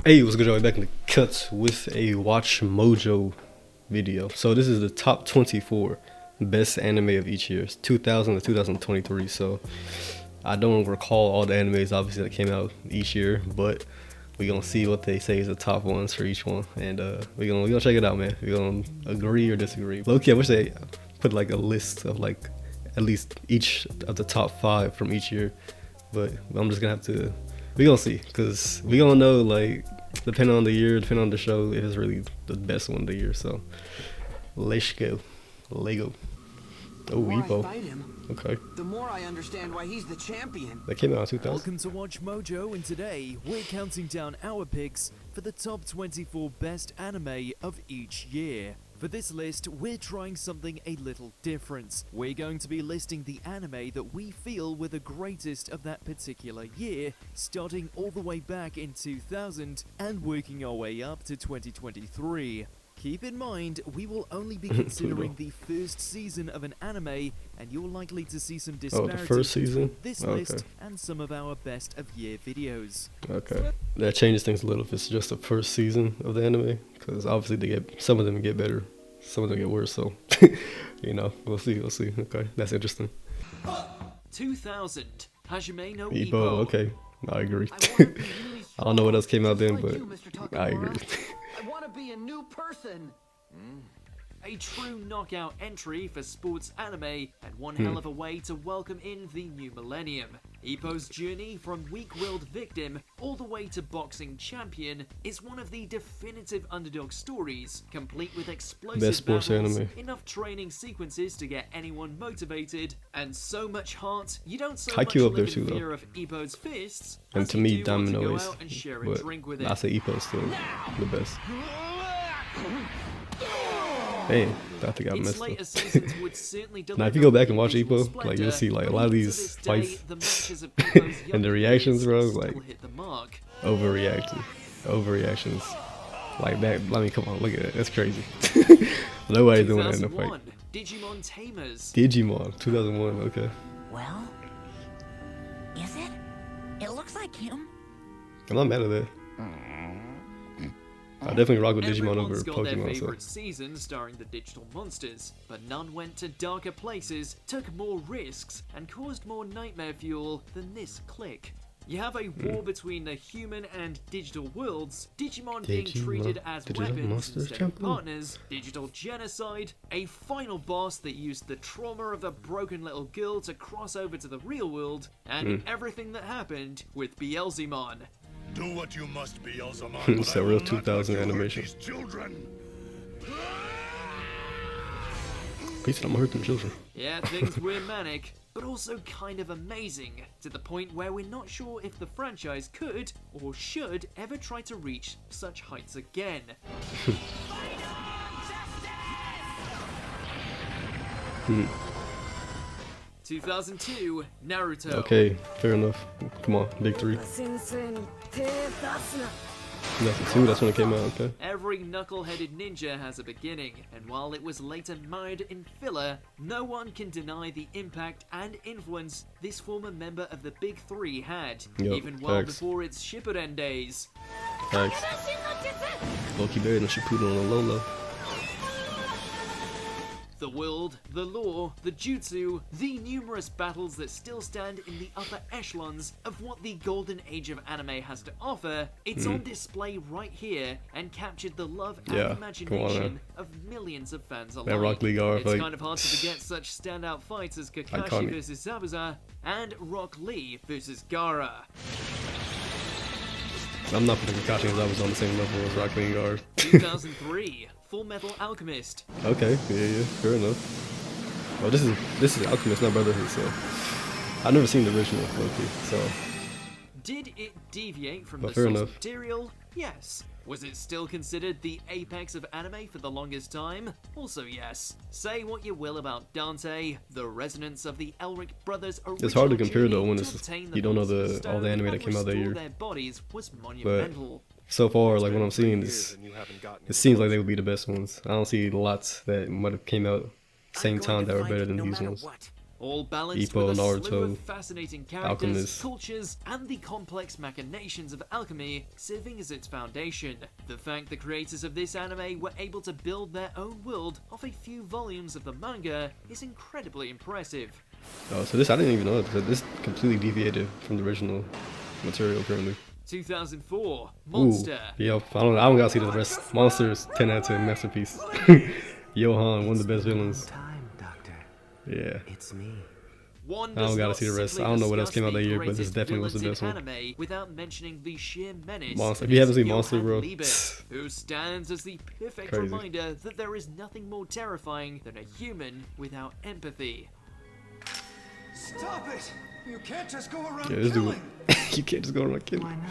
Hey, what's good, y'all? Back in the cuts with a Watchmojo video. So this is the top 24 best anime of each year. It's 2000 to 2023. So I don't recall all the animes obviously that came out each year, but we're gonna see what they say is the top ones for each one, and we're gonna check it out, man. We're gonna agree or disagree. Low-key, I wish they put like a list of like at least each of the top 5 from each year, but I'm just gonna have to. We gonna see, cause we gonna know, like, depending on the year, depending on the show, if it's really the best one of the year. So let's go. Lego. Oh, Epo. Okay. The more I understand why he's the champion. That came out in 2000. Welcome to Watchmojo, and today we're counting down our picks for the top 24 best anime of each year. For this list, we're trying something a little different. We're going to be listing the anime that we feel were the greatest of that particular year, starting all the way back in 2000 and working our way up to 2023. Keep in mind, we will only be considering the first season of an anime, and you're likely to see some disparities the first season? between this list and some of our best of year videos. Okay. That changes things a little if it's just the first season of the anime, because obviously some of them get better, some of them get worse, so you know, we'll see. Okay, that's interesting. 2000, Hajime no Epo, Ippo. okay, I agree. I don't know what else came out then, but I agree. I want to be a new person. A true knockout entry for sports anime, and one hell of a way to welcome in the new millennium. Ippo's journey from weak-willed victim all the way to boxing champion is one of the definitive underdog stories, complete with explosive Best sports battles, anime. enough training sequences to get anyone motivated, and so much heart you don't so Haikyuu much up there live too, in though. fear of Ippo's fists, And as to you me, do want to Domino go is, out and share a but drink with it. I say Epo's still the best. Man, I think I Its messed later up. seasons would certainly Now, if you go back and watch visual Ippo, like, you'll see, like, a lot of splendor, these but even to fights this day, the matches of Ippo's and the younger reactions, bro, years still like, hit the mark. overreactions. Like that, I mean, come on, look at that. That's crazy. Nobody's doing that in the fight. 2001, Digimon Tamers. Digimon, 2001, okay. Well, is it? It looks like him. I'm not mad at that. I definitely rock with Digimon over Everyone's got their Pokemon, so. favorite season starring the digital monsters, but none went to darker places, took more risks, and caused more nightmare fuel than this clique. You have a war between the human and digital worlds, Digimon being treated as weapons instead of partners, digital genocide, a final boss that used the trauma of the broken little girl to cross over to the real world, and everything that happened with Beelzemon. Do what you must, Beelzemon. It's a real 2000 animation. He said I'm gonna hurt them children. Yeah, things were manic, but also kind of amazing, to the point where we're not sure if the franchise could or should ever try to reach such heights again. 2002, Naruto. Okay, fair enough. Come on, big 3. That's 2, that's when it came out, okay. Every knuckle-headed ninja has a beginning, and while it was later marred in filler, no one can deny the impact and influence this former member of the Big 3 had, even well before its Shippuden days. Thanks. Loki buried no Shippuden on the low. The world, the lore, the jutsu, the numerous battles that still stand in the upper echelons of what the golden age of anime has to offer, it's on display right here and captured the love and imagination of millions of fans alike. That Rock Lee Gaara It's fight. kind of hard to forget such standout fights as Kakashi Iconic. vs Zabuza and Rock Lee vs Gaara. I'm not putting Kakashi as I was on the same level as Rock Lee Gaara. 2003, Full Metal Alchemist. Okay, yeah, fair enough. Well, this is Alchemist, not Brotherhood, so I've never seen the original Loki, so. Did it deviate from Well, the fair source enough. material? Yes. Was it still considered the apex of anime for the longest time? Also yes. Say what you will about Dante, the resonance of the Elric brothers' original It's hard to compare, though, journey when to it's- obtain you don't know Philosopher's all the Stone anime and that came out that restore year. their bodies was monumental. So far, like, what I'm seeing is, it seems like they would be the best ones. I don't see lots that might have came out same time that were better than these ones. all balanced Ippo, with a slew Naruto, of fascinating characters, Alchemist. cultures, and the complex machinations of alchemy serving as its foundation. The fact the creators of this anime were able to build their own world off a few volumes of the manga is incredibly impressive. Oh, so this I didn't even know that this completely deviated from the original material currently. 2004, Monster. Ooh, yo, I don't gotta see the rest. Monsters 10 out of 10 masterpiece. Johan, one of the best villains. Time, Doctor. Yeah. It's me. One I don't does gotta not see the rest. simply I don't know what else discuss came out the that year, but this greatest definitely was the villains best in one. anime without mentioning the sheer menace. Monster. that If you haven't is seen Monster, Johann bro, Liebes, who stands as the perfect Crazy. reminder that there is nothing more terrifying than a human without empathy. Stop it! You can't just go around Yeah, this dude. killing. You can't just go around killing. Why not?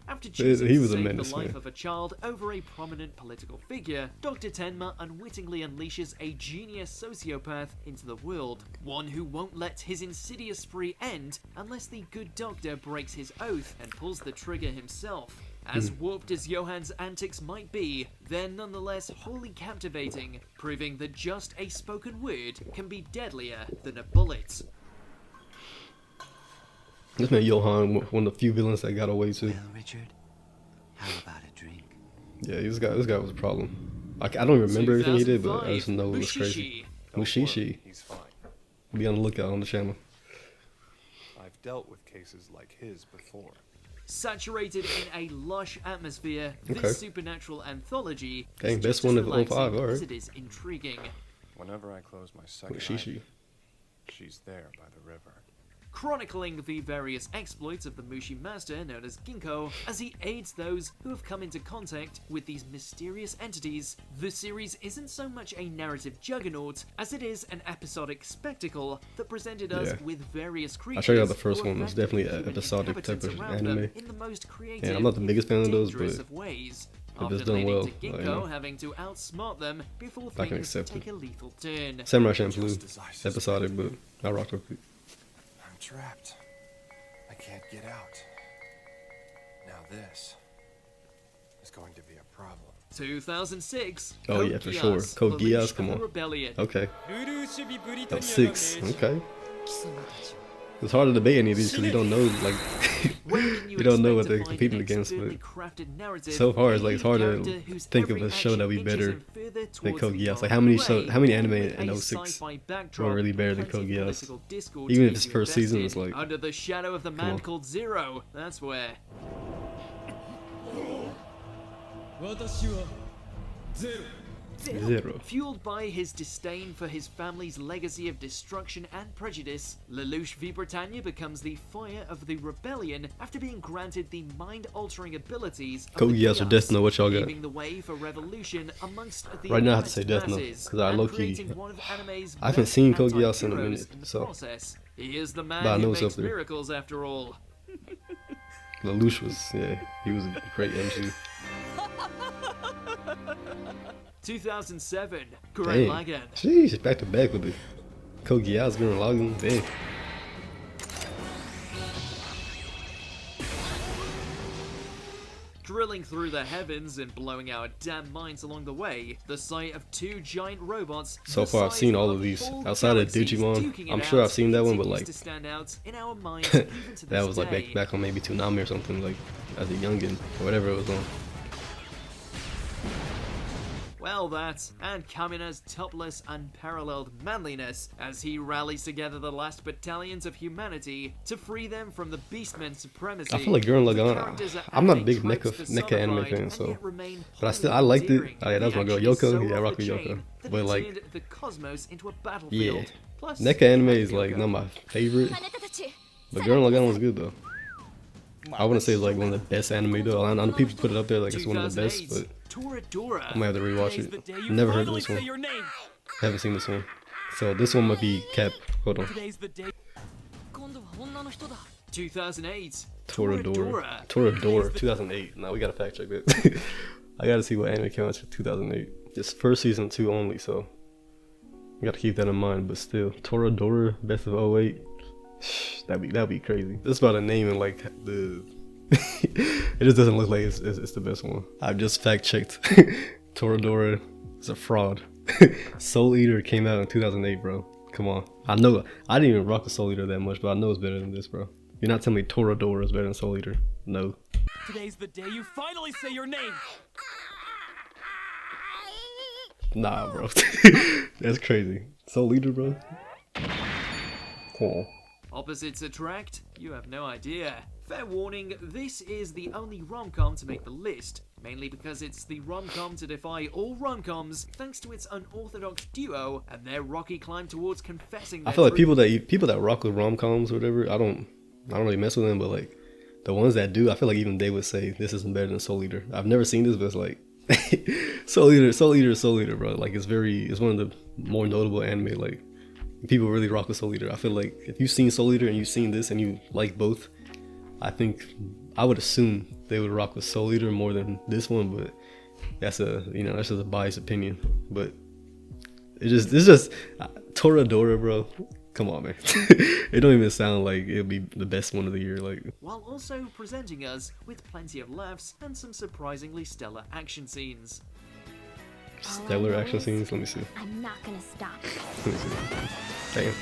After He choosing to was a save menace, the life man. of a child over a prominent political figure, Dr. Tenma unwittingly unleashes a genius sociopath into the world, one who won't let his insidious spree end unless the good doctor breaks his oath and pulls the trigger himself. As warped as Johann's antics might be, they're nonetheless wholly captivating, proving that just a spoken word can be deadlier than a bullet. This man Johan, one of the few villains that got away too. Well, Richard, how about a drink? Yeah, this guy was a problem. I don't remember everything he did, but I just know it was crazy. Mushishi. He's fine. Be on the lookout on the channel. I've dealt with cases like his before. Saturated in a lush atmosphere, this Okay. supernatural anthology Dang, is best just one as of relaxing 05, as alright. it is intriguing. Whenever I close my second Mushishi. eye, she's there by the river. Chronicling the various exploits of the Mushi master known as Ginkgo as he aids those who have come into contact with these mysterious entities, the series isn't so much a narrative juggernaut as it is an episodic spectacle that presented us Yeah. with various creatures. I'll show you how the first who one was affected definitely the an human episodic type inhabitants of around them anime. in the most creative, And I'm not the biggest fan of those, dangerous but of ways. if Often it's done leading well, to you Ginkgo know, having to outsmart them before I can things accept take it. a lethal turn. Samurai Champloo, Just as I suspected. episodic, but I rocked with it. I'm trapped. I can't get out. Now this is going to be a problem. 2006. Oh, yeah, for sure. Code the Geass, Leash come of the on. Rebellion. Okay. That was 6. Okay. It's hard to debate any of these because you don't know, like, When can you don't know what expect to they're find competing an against, expertly but crafted narrative so far it's of a like it's hard character to whose think of every a show that would be action better inches him further than towards Code the Geass. Like yard how many prey, how many anime with in a 06 sci-fi backdrop were really better and than Code plenty of Geass? political discord Even to if it's keep first you season, invested. it's like, Under the shadow of the man on. called Zero. That's where. Zero. Fueled by his disdain for his family's legacy of destruction and prejudice, Lelouch v Britannia becomes the fire of the rebellion after being granted the mind-altering abilities of Code the Geass or Geass, Death Note, what y'all got? paving the way for revolution amongst the Right now I have to say oppressed Death Note, masses, 'cause I and low-key- creating one of anime's I haven't best seen Code Geass in a anti-heroes minute, in the so- process. He is the But I man know who it's up makes there. miracles after all. Lelouch was, yeah, he was a great MC. 2007, Dang. Gurren Lagann. Jeez, back to back with the Code Geass, Gurren Lagann. Dang. Drilling through the heavens and blowing our damn minds along the way, the sight of two giant robots. So the far, I've size seen all a of these. full Outside of galaxy Digimon, duking it I'm sure out I've seen that one, but continues like to stand out in our minds even to that this was like day. back on maybe Toonami or something, like as a youngin or whatever it was on. Well, that, and Kamina's topless, unparalleled manliness as he rallies together the last battalions of humanity to free them from the Beastmen's supremacy. I feel like Gurren The Lagann. characters are I'm not a anime big tropes mecha anime personified fan, and so yet remain but I highly liked it. endearing. Oh, yeah, that's The my girl action is Yoko. so Yeah, I off rock the with chain Yoko. that But it like, turned the cosmos into a battlefield. yeah, Plus, mecha anime I is like Yoko. not my favorite, but Gurren Lagann was good though. I wouldn't say it's like one of the best anime though. I know people put it up there like it's one of the best, but 2008, I might have to rewatch it. Never heard of this one. Haven't seen this one. So this one might be Cap. Hold on. 2008, Toradora. Toradora. 2008. Now we gotta fact check that. I gotta see what anime came out in 2008. It's first season 2 only, so you gotta keep that in mind. But still, Toradora, best of 08. That'd be crazy. This is about a name and like the. It just doesn't look like it's the best one. I've just fact checked. Toradora is a fraud. Soul Eater came out in 2008, bro. Come on. I know I didn't even rock the Soul Eater that much, but I know it's better than this, bro. You're not telling me Toradora is better than Soul Eater. No. Today's the day you finally say your name. Nah, bro. That's crazy. Soul Eater, bro. Come on. Opposites attract? You have no idea. Fair warning, this is the only rom-com to make the list, mainly because it's the rom-com to defy all rom-coms thanks to its unorthodox duo and their rocky climb towards confessing their I feel like truth. people that rock with rom-coms or whatever, I don't really mess with them, but like the ones that do, I feel like even they would say this isn't better than Soul Eater. I've never seen this, but it's like Soul Eater, bro. Like it's one of the more notable anime. Like people really rock with Soul Eater. I feel like if you've seen Soul Eater and you've seen this and you like both, I think I would assume they would rock with Soul Eater more than this one. But that's just a biased opinion. But it's just Toradora, bro. Come on, man. It don't even sound like it'll be the best one of the year. Like, while also presenting us with plenty of laughs and some surprisingly stellar action scenes. stellar action scenes. Let me see. I'm not gonna stop. Let me see. Damn.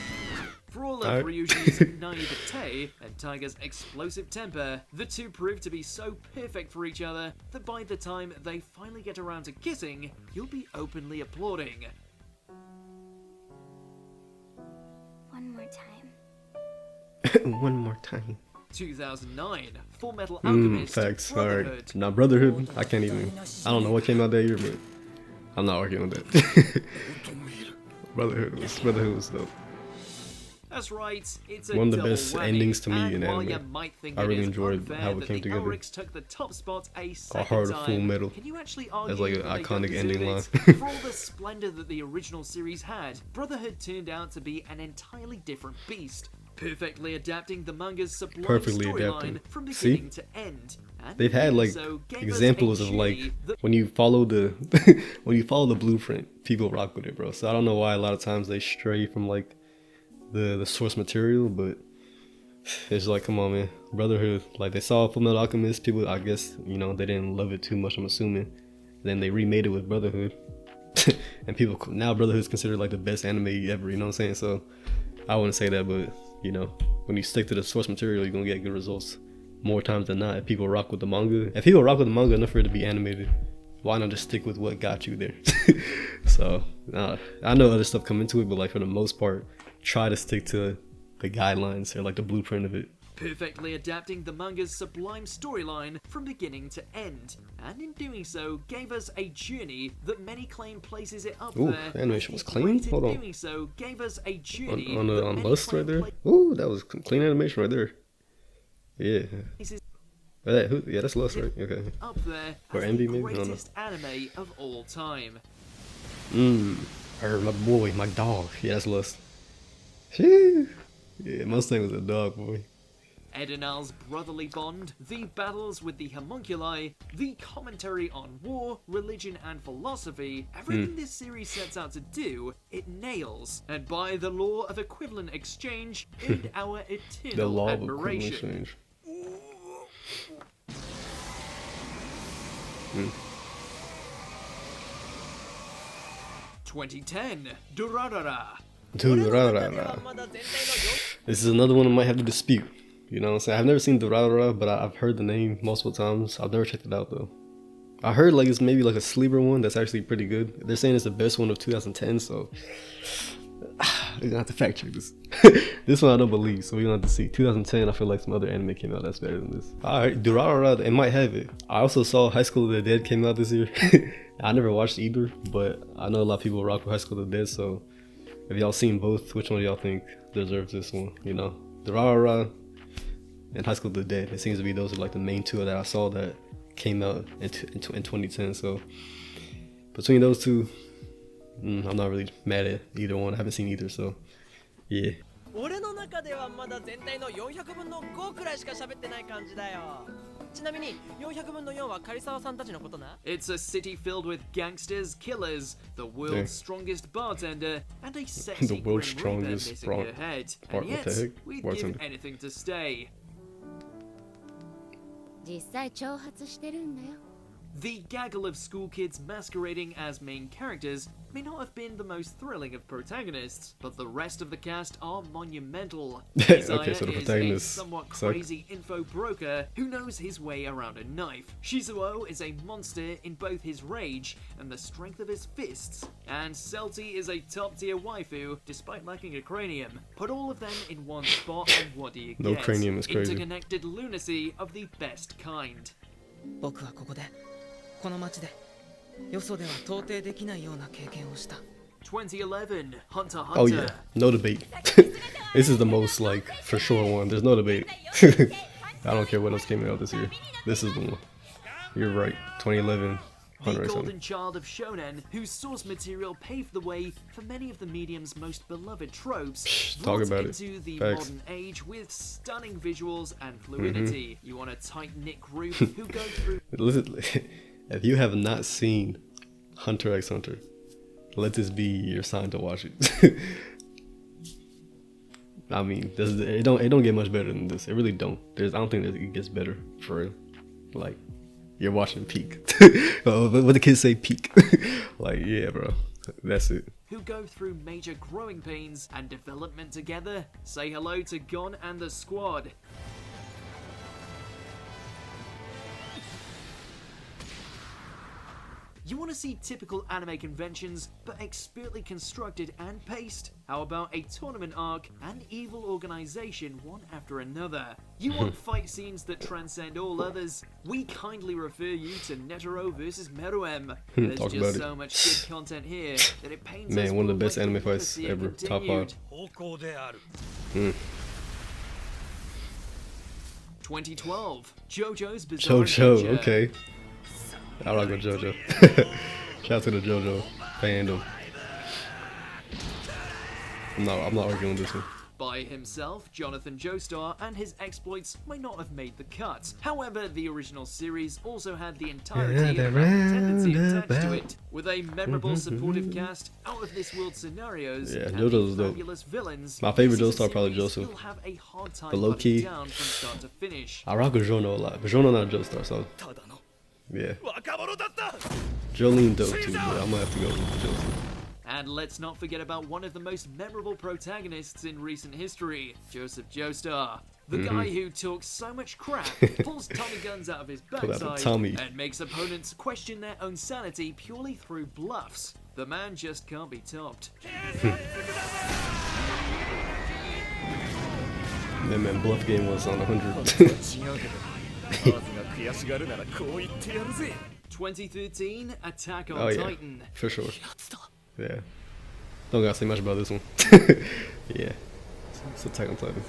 For all Alright. of Ryuji's naivete and Tiger's explosive temper, the two prove to be so perfect for each other that by the time they finally get around to kissing, you'll be openly applauding. One more time. One more time. 2009, Full Metal Alchemist, Facts. Brotherhood. Alright. Now, Brotherhood, I can't even. I don't know what came out that year, but I'm not arguing with that. Brotherhood was dope. That's right, it's a One of the double best whammy. endings to me And in while anime. you might think I it really is enjoyed unfair how it that came the together. Elrics took the top spot a second Heart of time, Full Metal. can you actually argue like an that they iconic don't deserve ending it? line. For all the splendor that the original series had, Brotherhood turned out to be an entirely different beast, perfectly adapting the manga's sublime Perfectly storyline adapting. from See? beginning to end. And They've had like so gave us examples a of like journey that when you follow the blueprint, people rock with it, bro. So I don't know why a lot of times they stray from like the source material, but it's like, come on, man. Brotherhood, like they saw Fullmetal Alchemist, people, I guess, they didn't love it too much, I'm assuming. Then they remade it with Brotherhood. And people, now Brotherhood's considered like the best anime ever, you know what I'm saying? So I wouldn't say that, but when you stick to the source material, you're gonna get good results more times than not. If people rock with the manga, enough for it to be animated, why not just stick with what got you there? So I know other stuff come into it, but like for the most part, try to stick to the guidelines or like the blueprint of it. perfectly adapting the manga's sublime storyline from beginning to end, and in doing so gave us a journey that many claim places it up Ooh, there. the animation was Yet clean. in Hold on. doing so gave us a journey On that many Lust claim right there. Ooh, that was clean animation right there. Yeah. places Yeah, that's Lust, right? Okay. up there Or as Envy, the maybe? I don't know. greatest anime of all time. Her, my boy, my dog. Yeah, that's Lust. Phew. Yeah, Mustang was a dog, boy. Edenal's brotherly bond, the battles with the homunculi, the commentary on war, religion, and philosophy, everything this series sets out to do, it nails, and by the law of equivalent exchange, earned our The eternal law of equivalent admiration. exchange. 2010, Durarara. Durarara. This is another one I might have to dispute. You know what I'm saying? I've never seen Durarara, but I've heard the name multiple times. I've never checked it out though. I heard like it's maybe like a sleeper one that's actually pretty good. They're saying it's the best one of 2010, so we're gonna have to fact check this. This one I don't believe, so we're gonna have to see. 2010, I feel like some other anime came out that's better than this. Alright, Durarara, it might have it. I also saw High School of the Dead came out this year. I never watched either, but I know a lot of people rock with High School of the Dead, so if y'all seen both, which one do y'all think deserves this one? Durarara and High School of the Dead. It seems to be those are like the main two that I saw that came out in 2010. So between those two, I'm not really mad at either one. I haven't seen either, so yeah. 俺の中ではまだ全体の400分の5くらいしか喋ってない感じだよ。ちなみに400分の4は狩沢さんたちのことな。 It's a city filled with gangsters, killers, the world's Dang. strongest bartender, and a sexy The world's grim reaper strongest missing her head. bar- And what the yet, heck? we'd give Bartender. anything to stay. 実際挑発してるんだよ。The gaggle of school kids masquerading as main characters may not have been the most thrilling of protagonists, but the rest of the cast are monumental. Okay, Isaiah so the is a protagonists somewhat suck. crazy info broker who knows his way around a knife. Shizuo is a monster in both his rage and the strength of his fists. And Celti is a top-tier waifu, despite lacking a cranium. Put all of them in one spot and what do you No get? cranium is crazy. Interconnected lunacy of the best kind. 僕はここでこの街でよそでは到底できないような経験をした。 2011, Hunter x Oh Hunter. yeah, no debate. This is the most like for sure one. There's no debate. I don't care what else came out this year. This is the one. You're right. 2011. The Hunter x golden Hunter. child of shonen, whose source material paved the way for many of the medium's most beloved tropes, talk brought about it. into the Facts. modern age with stunning visuals and fluidity. You want a tight-knit group who go through Listen, if you have not seen Hunter x Hunter, let this be your sign to watch it. I mean, it don't get much better than this. It really don't. I don't think that it gets better for real. Like, you're watching peak. What the kids say, peak. Like, yeah, bro, that's it. who go through major growing pains and development together. Say hello to Gon and the squad. You want to see typical anime conventions, but expertly constructed and paced? How about a tournament arc and evil organization one after another? You want fight scenes that transcend all others? We kindly refer you to Netero vs Meruem. There's Talk just about so it. much good content here that it pains us Man, one of the all best like anime fights prophecy ever. Top continued. 方向である 2012, JoJo's Bizarre JoJo, Adventure. okay. I rock with JoJo. Shout out to the JoJo fandom. I'm not arguing this one. By himself, Jonathan Joestar and his exploits might not have made the cut. However, the original series also had the entirety of that tendency attached to it, with a memorable supportive cast, out-of-this-world scenarios, Yeah, and JoJo's the dope. fabulous villains. My favorite This is a Joestar probably series Joseph. you'll have a hard time But low-key, putting down from start to finish. I rock with Jono a lot, but Jono not Joestar, so ただの yeah. 若者だった Jolene dope too, but I'm gonna have to go with Joseph. And let's not forget about one of the most memorable protagonists in recent history, Joseph Joestar. The guy who talks so much crap, pulls Tommy guns out of his out the backside, Tommy. and makes opponents question their own sanity purely through bluffs. The man just can't be topped. Man, bluff game was on 100. 違うけどカーズが悔しがるならこう言ってやるぜ 2013, Attack on Oh yeah, Titan. for sure. Yeah. Don't gotta say much about this one. Yeah. It's Attack on Titan.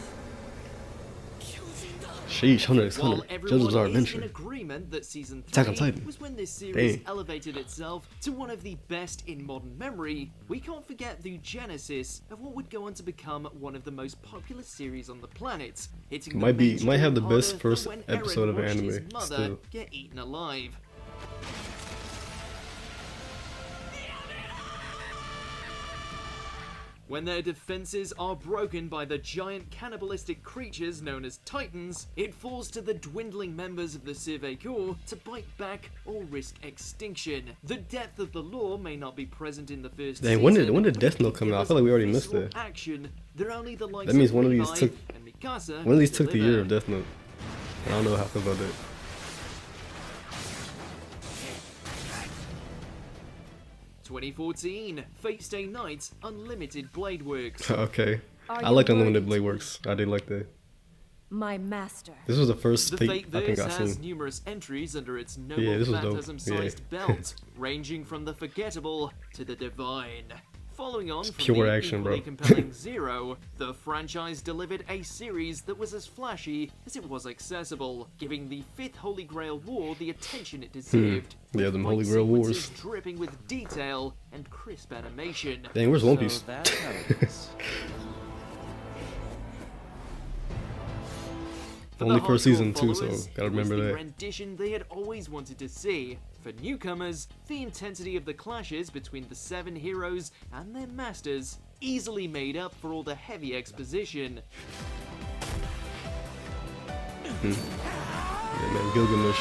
Sheesh, Hunter x While Hunter. everyone JoJo's Our is in Adventure. agreement that season Attack on 3 Titan. was when this series Dang. elevated itself to one of the best in modern memory, we can't forget the genesis of what would go on to become one of the most popular series on the planet. Hitting the Might have the mainstream best harder first than when episode of Eren an watched his anime, mother still. get eaten alive. When their defenses are broken by the giant cannibalistic creatures known as Titans, it falls to the dwindling members of the Survey Corps to bite back or risk extinction. The depth of the lore may not be present in the first Dang, season. when did but Death if Note you come give out? I us feel like we already missed visceral that. Action, they're only the likes That means of one of these Levi took and Mikasa one of these took the deliver. year of Death Note. I don't know how I feel about that. 2014, Fate Stay Night, Unlimited Blade Works. Okay. Are I you liked worthy Unlimited to Blade be Works. I did like that. my master? This was the first The Fate I think Fateverse I've has seen. numerous entries under its noble Yeah, this was dope. phantasm-sized Yeah. belt, ranging from the forgettable to the divine. Following on from pure the action, equally bro. compelling Zero, the franchise delivered a series that was as flashy as it was accessible, giving the Fifth Holy Grail War the attention it deserved. Yeah, with them fight Holy Grail sequences Wars. dripping with detail and crisp animation. Dang, where's One Piece? that's how it is. For Only the first hardcore season too, so followers, gotta it was remember the that. rendition they had always wanted to see. For newcomers, the intensity of the clashes between the 7 heroes and their masters easily made up for all the heavy exposition. Yeah, man, Gilgamesh.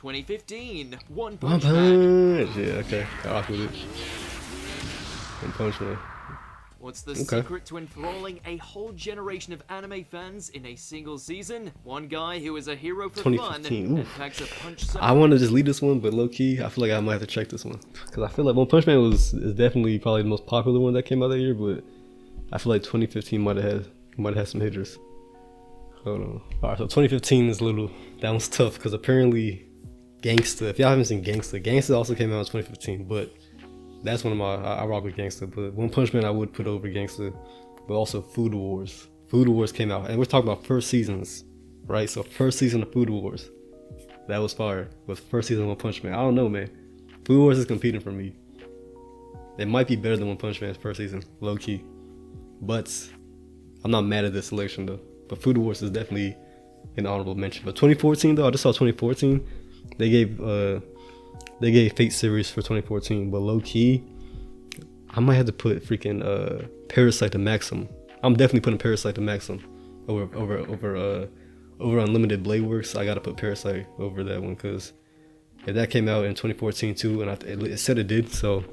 2015, One One Punch Man. Punch. Yeah, okay. I rock with it. One Punch Man. What's the Okay. secret to enthralling a whole generation of anime fans in a single season? One guy who is a hero for fun 2015, and oof. packs a punch so I want to just leave this one, but low key, I feel like I might have to check this one because I feel like One Punch Man is definitely probably the most popular one that came out that year, but I feel like 2015 might have had some hitters. Hold on. All right, so 2015 is that one's tough because apparently Gangsta. If y'all haven't seen Gangsta also came out in 2015, but that's one of my I rock with Gangsta. But One Punch Man I would put over Gangsta, but also Food Wars. Food Wars came out, and we're talking about first seasons, right? So first season of Food Wars, that was fire. With first season of One Punch Man, I don't know, man. Food Wars is competing for me. It might be better than One Punch Man's first season, low key. But I'm not mad at this selection though. But Food Wars is definitely an honorable mention. But 2014 though, I just saw 2014. They gave Fate series for 2014. But low key, I might have to put freaking Parasite to Maxim. I'm definitely putting Parasite to Maxim over Unlimited Blade Works. I gotta put Parasite over that one because if that came out in 2014 too, and it said it did. So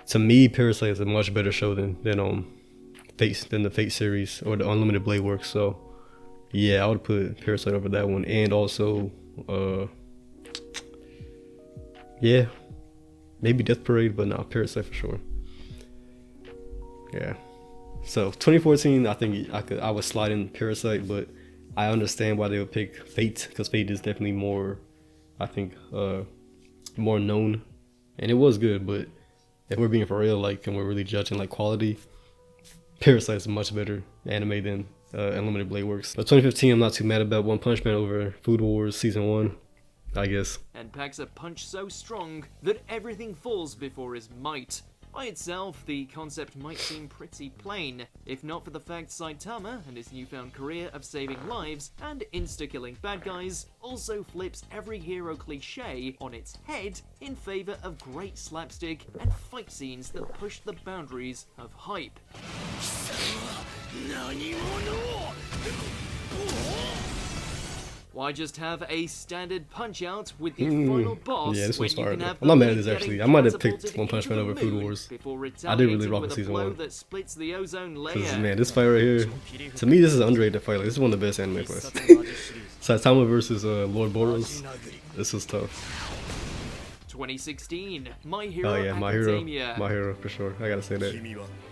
to me, Parasite is a much better show than the Fate series or the Unlimited Blade Works. So yeah, I would put Parasite over that one, and also yeah, maybe Death Parade, but no, Parasite for sure. Yeah. So 2014, I think I would slide in Parasite, but I understand why they would pick Fate because Fate is definitely more, I think, more known, and it was good. But if we're being for real, like, and we're really judging like quality, Parasite is a much better anime than Unlimited Blade Works. But 2015, I'm not too mad about One Punch Man over Food Wars Season 1, I guess. and packs a punch so strong that everything falls before his might. By itself, the concept might seem pretty plain, if not for the fact Saitama and his newfound career of saving lives and insta-killing bad guys also flips every hero cliche on its head in favor of great slapstick and fight scenes that push the boundaries of hype. Why just have a standard punch out with the final boss? Yeah, this when one's you fire can though. have I'm not mad at the this lead actually. getting I might have catapulted picked One Punch Man into over the Food moon Wars. before I did really retaliating rock with with a Season blow 1. that splits the ozone Cause layer. man, this fight right here, to me, this is an underrated fight. Like, this is one of the best anime fights. Saitama versus Lord Boros. This was tough. 2016, My Hero Oh yeah, Academia. My Hero for sure. I gotta say that.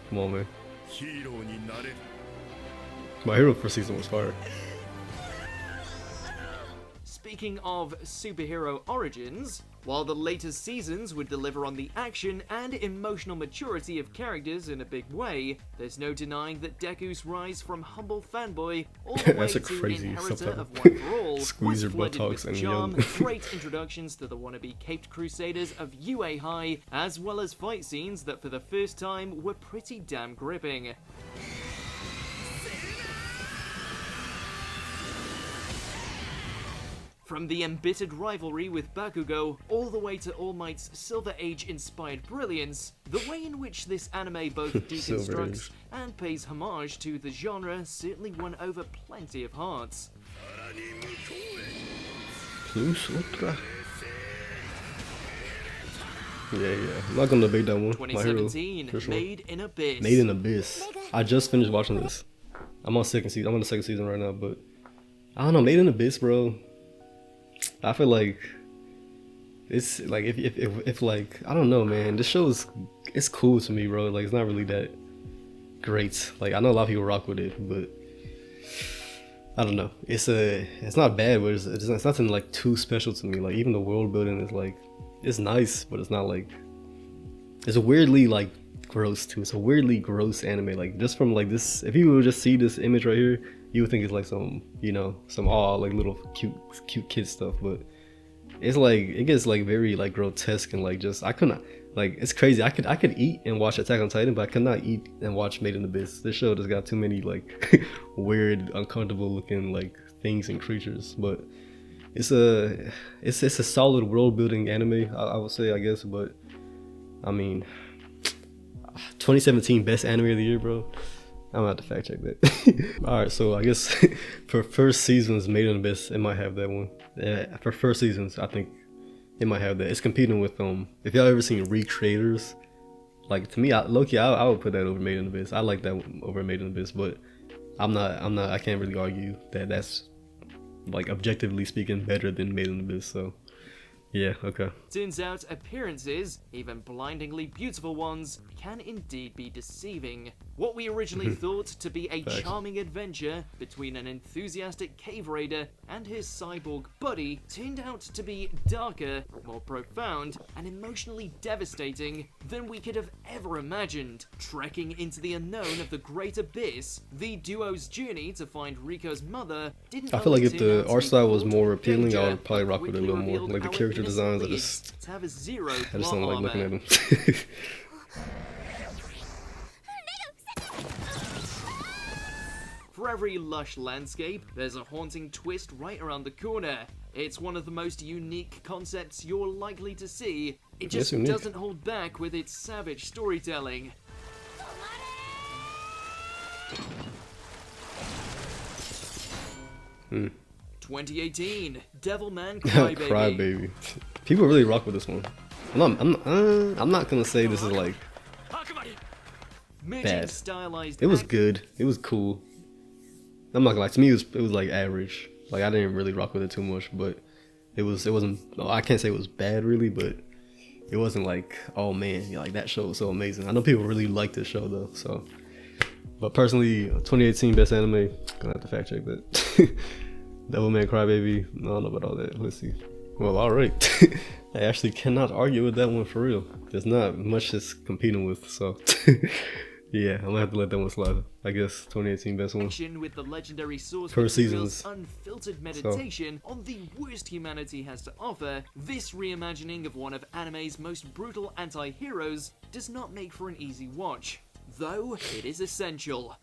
Come on, man. My Hero first season was fire. Speaking of superhero origins, while the latest seasons would deliver on the action and emotional maturity of characters in a big way, there's no denying that Deku's rise from humble fanboy all the way That's a to crazy inheritor subtitle. of One For All Squeeze was your flooded buttocks with and charm, young. great introductions to the wannabe caped crusaders of UA High, as well as fight scenes that for the first time were pretty damn gripping. From the embittered rivalry with Bakugo, all the way to All Might's Silver Age-inspired brilliance, the way in which this anime both deconstructs and pays homage to the genre certainly won over plenty of hearts. Plus ultra. Yeah. I'm not gonna debate that one. My Hero, 2017, for sure. Made in Abyss. Made in Abyss. I just finished watching this. I'm on the second season right now, but I don't know. Made in Abyss, bro. I feel like it's like if like I don't know, man. This show it's cool to me, bro. Like it's not really that great. Like I know a lot of people rock with it, but I don't know. It's not bad, but it's nothing like too special to me. Like even the world building is like it's nice, but it's not like it's weirdly like gross too. It's a weirdly gross anime. Like just from like this, if you would just see this image right here, you would think it's like some, you know, some like little cute kid stuff, but it's like it gets like very like grotesque and like just I couldn't like it's crazy. I could eat and watch Attack on Titan, but I could not eat and watch Made in Abyss. This show just got too many like weird, uncomfortable looking like things and creatures. But it's a solid world building anime, I would say, I guess. But I mean, 2017 best anime of the year, bro. I'm gonna have to fact check that. Alright, so I guess for first seasons, Made in Abyss, it might have that one. Yeah, for first seasons, I think it might have that. It's competing with if y'all ever seen Recreators, like to me, I would put that over Made in Abyss. I like that one over Made in Abyss, but I can't really argue that that's like objectively speaking better than Made in Abyss. So yeah, okay. Turns out appearances, even blindingly beautiful ones, can indeed be deceiving. What we originally thought to be a charming adventure between an enthusiastic cave raider and his cyborg buddy turned out to be darker, more profound, and emotionally devastating than we could have ever imagined. Trekking into the unknown of the Great Abyss, the duo's journey to find Rico's mother didn't I feel like if only turn the out to art be style was fraught more with appealing, I danger, would probably rock with it a little more. quickly Like the revealed character our designs, innocent I leads just to have a zero don't plot like looking armor. at them. For every lush landscape, there's a haunting twist right around the corner. It's one of the most unique concepts you're likely to see. It just unique. doesn't hold back with its savage storytelling. Hmm. 2018, Devilman Crybaby. Crybaby. People really rock with this one. I'm not gonna say this is like Merging bad. stylized It was act- good. It was cool. I'm not gonna lie. To me, it was like average. Like I didn't really rock with it too much, but it wasn't. I can't say it was bad really, but it wasn't like, oh man, like that show was so amazing. I know people really like this show though. So, but personally, 2018 best anime. Gonna have to fact check that. Devilman Crybaby. I don't know about all that. Let's see. Well, all right. I actually cannot argue with that one for real. There's not much it's competing with, so yeah, I'm gonna have to let that one slide. I guess 2018 best one. Action with the legendary source Per material's seasons. unfiltered meditation on the worst humanity has to offer, this reimagining of one of anime's most brutal anti-heroes does not make for an easy watch, though it is essential.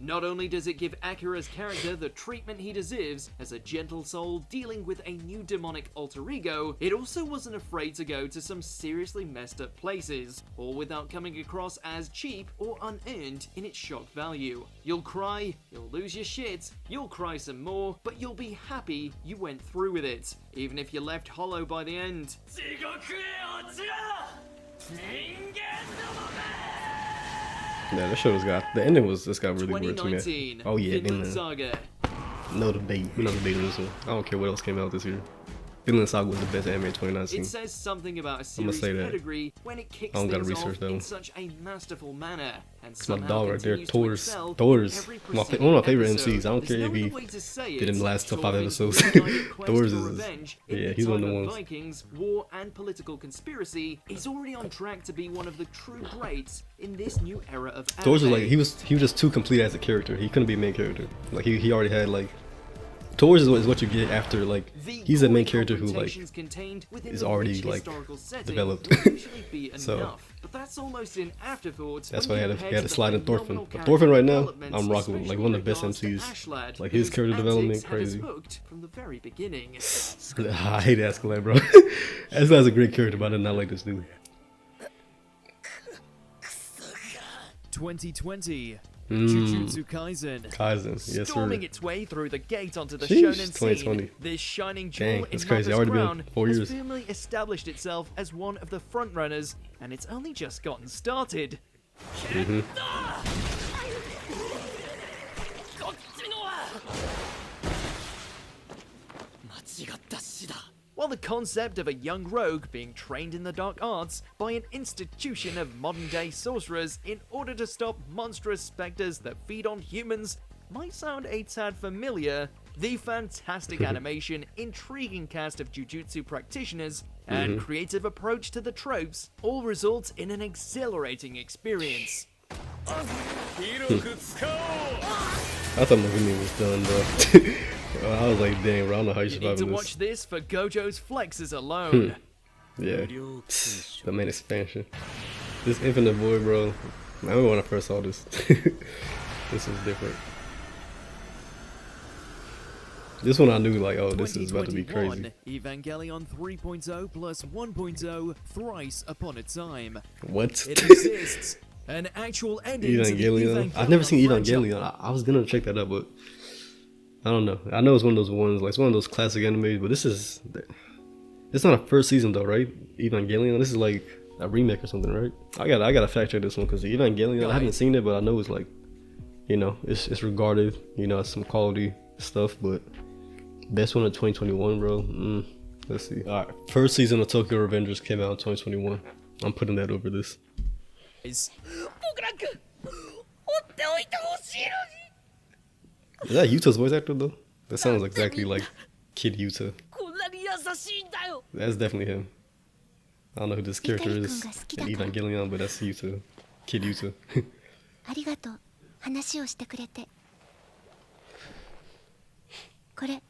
Not only does it give Akira's character the treatment he deserves as a gentle soul dealing with a new demonic alter ego, it also wasn't afraid to go to some seriously messed up places, all without coming across as cheap or unearned in its shock value. You'll cry, you'll lose your shit, you'll cry some more, but you'll be happy you went through with it, even if you're left hollow by the end. Yeah, that show the ending got really weird to me. 2019, Oh yeah, Vinland Vinland. Saga. No debate. We're not debating this one. I don't care what else came out this year. Vinland Saga was the best anime in 2019. It says something about a I'ma series say that. pedigree when it kicks I don't gotta things research off that in one. such a masterful manner, and My somehow dog right there, continues to Thor's. excel Thor's in every one of preceding my favorite episode. MCs. I don't There's care no if other he way to say did in the it. last top 5 Thorfinn's episodes. misguided quest Thor's for is revenge in yeah, the he's one of time the ones. Vikings, war, and political conspiracy is already on track to be one of the true greats in this new era of anime. Thor's was like he was just too complete as a character. He couldn't be a main character. Like he already had like Thor's is what you get after like The he's a main gory character who like confrontations contained within is the already, rich like, historical setting developed. will usually be So, enough, but that's almost an afterthought. that's when why he compared had to the slide in phenomenal Thorfinn. But character Thorfinn right now, development, I'm rocking with like one of the best especially in MCs. regards to Like his Ashlad, character whose development, antics had us crazy. hooked from the very beginning. I hate Askeladd, bro. Askeladd's a great character, but I did not like this dude. 2020, Mm. Jujutsu Kaisen. Kaisen, yes Storming sir. its way through the gate onto the Sheesh, shonen 2020. scene, this shining Dang, jewel in that's crazy. Maka's Already been crown 4 has years. firmly established itself as one of the frontrunners, and it's only just gotten started. Mhm. While the concept of a young rogue being trained in the dark arts by an institution of modern-day sorcerers in order to stop monstrous specters that feed on humans might sound a tad familiar, the fantastic animation, intriguing cast of jujutsu practitioners, and creative approach to the tropes all result in an exhilarating experience. I thought my video was done, bro. I was like, dang, bro, I don't know how you You need surviving to this. watch this for Gojo's flexes alone. Yeah, the main expansion. This Infinite Void, bro. I remember when I first saw this. This was different. This one I knew like, oh, this is about to be crazy. 2021, Evangelion 3.0 plus 1.0 thrice upon a time. What? It exists. An actual ending to the Evangelion. I've never seen franchise. Evangelion. I was gonna check that out, but I don't know. I know it's one of those ones, like it's one of those classic animes, but this is, it's not a first season though, right? Evangelion. This is like a remake or something, right? I gotta fact check this one because Evangelion, I haven't seen it, but I know it's like, you know, it's regarded, you know, as some quality stuff, but best one of 2021, bro. Let's see. All right, first season of Tokyo Revengers came out in 2021. I'm putting that over this. Is Is that Yuta's voice actor though? That sounds exactly like Kid Yuta. こんなに優しいんだよ That's definitely him. I don't know who this character is in Evangelion, but that's Yuta. Kid Yuta. ありがとう。話をしてくれて。これ、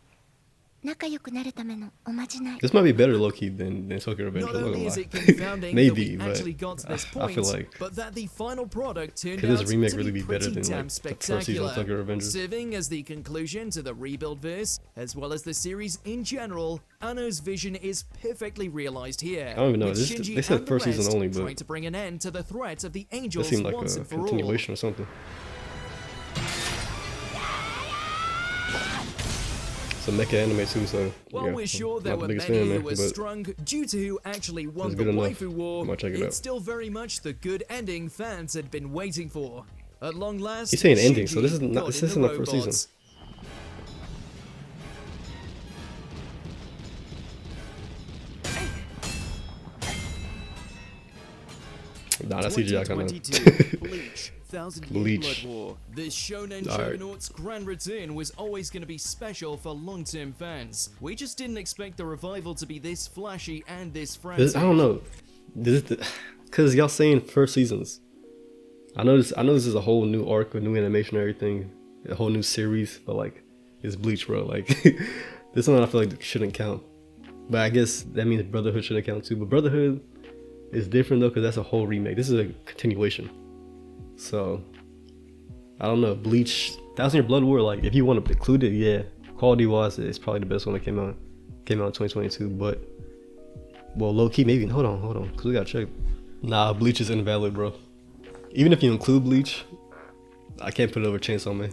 仲良くなるためのおまじない。 This might be better low key than Tokyo Revengers. not I'm not only gonna is lie. it confounding Maybe, that we but actually got to this I point, feel like but that the final product turned could out this remake to really be be better pretty than damn like the first season of spectacular, Tokyo Revengers? serving as the conclusion to the rebuild verse, as well as the series in general. Anno's vision is perfectly realized here. I don't even know. with This, Shinji they said and the first season rest only, trying but to bring an end to the threat of the that angels seemed like once a and for all. continuation or something. It's a mecha anime too, so While yeah, we're sure I'm there not were the biggest many fan, who man, were but strung due to who actually won it's the good enough. waifu war, Might check it out. it's still very much the good ending fans had been waiting for. At long last, He's saying ending, so this is Shinji not. got This in isn't the the first season. robots. Nah, that's CGI kind 2022, of. Bleach, Thousand Year Bleach. Blood War. This shonen Alright. juggernaut's grand return was always going to be special for long-term fans. We just didn't expect the revival to be this flashy and this frantic. I don't know. Because y'all saying first seasons. I know this is a whole new arc, a new animation, and everything, a whole new series. But like, it's Bleach, bro. Like, this one I feel like shouldn't count. But I guess that means Brotherhood shouldn't count too. But Brotherhood is different though, because that's a whole remake. This is a continuation. So I don't know. Bleach, Thousand Year Blood War. Like, if you want to include it, yeah, quality wise, it's probably the best one that came out in 2022. But well, low key, maybe. Hold on, because we gotta check. Nah, Bleach is invalid, bro. Even if you include Bleach, I can't put it over Chainsaw Man.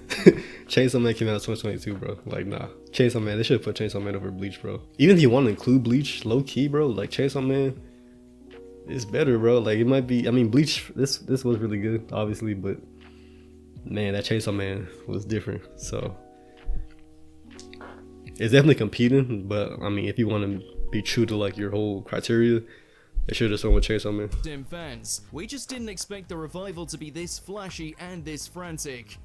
Chainsaw Man came out in 2022, bro. Like, nah. Chainsaw Man, they should put Chainsaw Man over Bleach, bro. Even if you want to include Bleach, low key, bro, like Chainsaw Man, it's better, bro. Like, it might be, I mean, Bleach, this was really good, obviously, but man, that Chainsaw Man was different. So it's definitely competing, but I mean, if you want to be true to like your whole criteria, they should have just went with Chainsaw Man. Damn fans, we just didn't expect the revival to be this flashy and this frantic.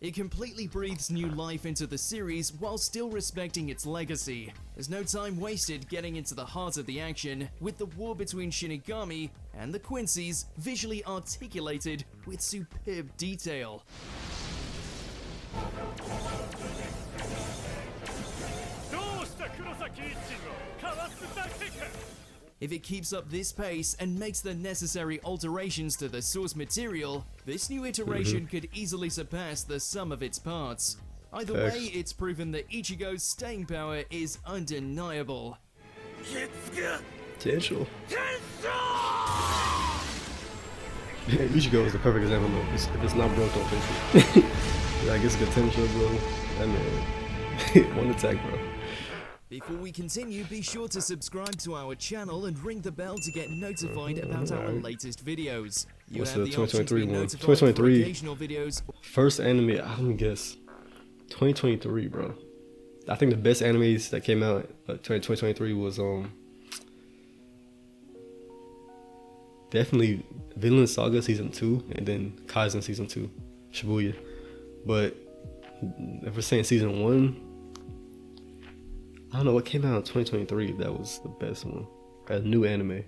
It completely breathes new life into the series while still respecting its legacy. There's no time wasted getting into the heart of the action, with the war between Shinigami and the Quincy's visually articulated with superb detail. If it keeps up this pace and makes the necessary alterations to the source material, this new iteration could easily surpass the sum of its parts. Either Facts. way, it's proven that Ichigo's staying power is undeniable. Potential. Ichigo is the perfect example though. If it's not broke, don't fix it. Like, it's potential, bro. That man, one attack, bro. Before we continue, be sure to subscribe to our channel and ring the bell to get notified about our latest videos. You What's have the the option to be 2023 one? notified for 2023. occasional videos. First anime, let me guess. 2023, bro. I think the best animes that came out 2023 was definitely Vinland Saga season 2 and then Kaizen season 2, Shibuya. But if we're saying season 1, I don't know what came out in 2023 that was the best one. A new anime.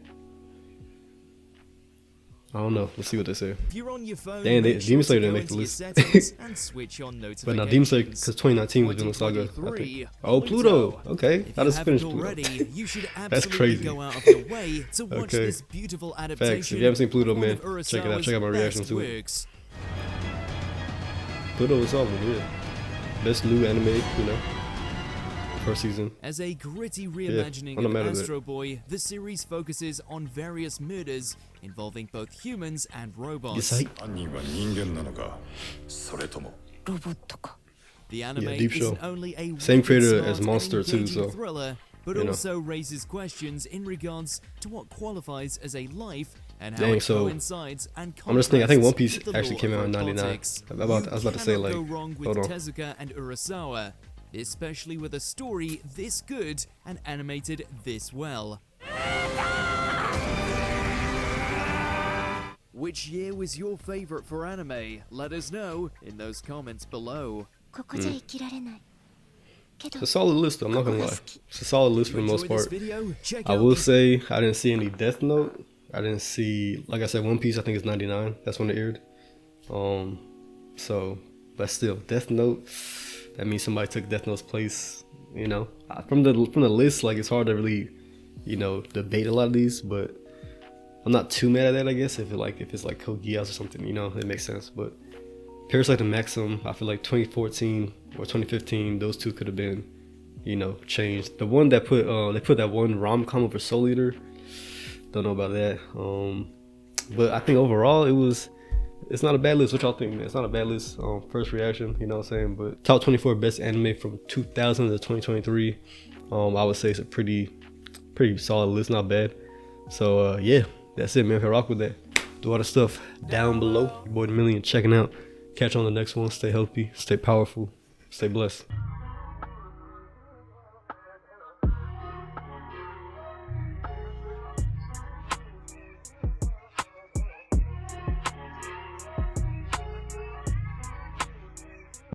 I don't know. Let's see what they say. If you're on your phone, Dang, make Demon sure Slayer to didn't go make the into your list. settings and switch on notifications. But now Demon Slayer, because 2019 was Vinland Saga. I 2023, think. Oh, Pluto. Okay, If I you just finished haven't Pluto. already, you should That's absolutely crazy. go out of your way to watch Okay. this beautiful adaptation. Facts. If you haven't seen Pluto, of one man, of check it out. Check out my Urasawa's reaction best to it. works. Pluto was solid, yeah. Best new anime, you know, first season. As a gritty I'm reimagining not mad of at it. Astro Boy, the series focuses on various murders involving both humans and robots. Yes,犯人は人間なのかそれともロボットか。 The anime deep show. isn't only a Same wicked, creator smart, as Monster and too, engaging so, thriller, but you know. also raises questions in regards to what qualifies as a life and how Dang, it so, coincides and I'm just thinking, I think One contrasts Piece with the actually law came of out in 99. robotics. I was about to say, You like, cannot go wrong with hold on. Tezuka and Urasawa, especially with a story this good and animated this well. Which year was your favorite for anime? Let us know in those comments below. ここじゃ生きられない。けど It's a solid list, though, I'm not gonna lie. It's a solid list for the You most enjoyed this part. video? Check I out will these say I didn't see any Death Note. I didn't see, like I said, One Piece. I think it's 99. That's when it aired. So, but still, Death Note. That means somebody took Death Note's place. You know, from the list, like it's hard to really, you know, debate a lot of these. But I'm not too mad at that. I guess if it's like Code Geass or something, you know, it makes sense. But Parasite and Maxim, I feel like 2014 or 2015, those two could have been, you know, changed. The one that they put that one rom-com over Soul Eater. Don't know about that. But I think overall it's not a bad list. What y'all think, man? It's not a bad list. First reaction, you know what I'm saying? But top 24 best anime from 2000 to 2023. I would say it's a pretty solid list, not bad. So yeah, that's it, man. If you rock with that, do all the stuff down below. Your boy The Million checking out. Catch you on the next one. Stay healthy, stay powerful, stay blessed.